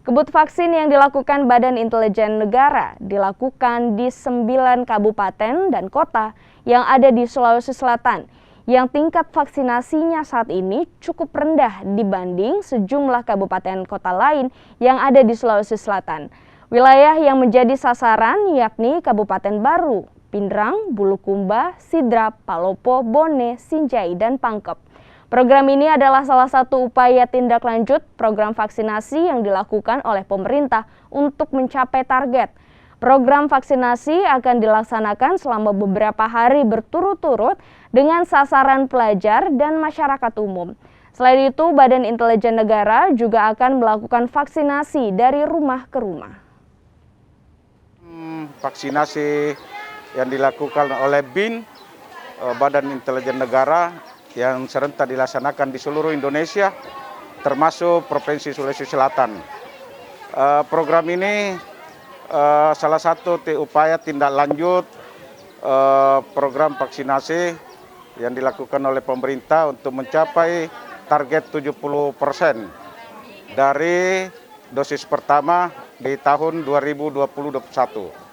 Kebut vaksin yang dilakukan Badan Intelijen Negara dilakukan di 9 kabupaten dan kota yang ada di Sulawesi Selatan, yang tingkat vaksinasinya saat ini cukup rendah dibanding sejumlah kabupaten kota lain yang ada di Sulawesi Selatan. Wilayah yang menjadi sasaran yakni Kabupaten Baru, Pindrang, Bulukumba, Sidrap, Palopo, Bone, Sinjai, dan Pangkep. Program ini adalah salah satu upaya tindak lanjut program vaksinasi yang dilakukan oleh pemerintah untuk mencapai target. Program vaksinasi akan dilaksanakan selama beberapa hari berturut-turut dengan sasaran pelajar dan masyarakat umum. Selain itu, Badan Intelijen Negara juga akan melakukan vaksinasi dari rumah ke rumah. Vaksinasi yang dilakukan oleh BIN, Badan Intelijen Negara, yang serentak dilaksanakan di seluruh Indonesia, termasuk Provinsi Sulawesi Selatan. Program ini salah satu upaya tindak lanjut program vaksinasi yang dilakukan oleh pemerintah untuk mencapai target 70% dari dosis pertama di tahun 2021.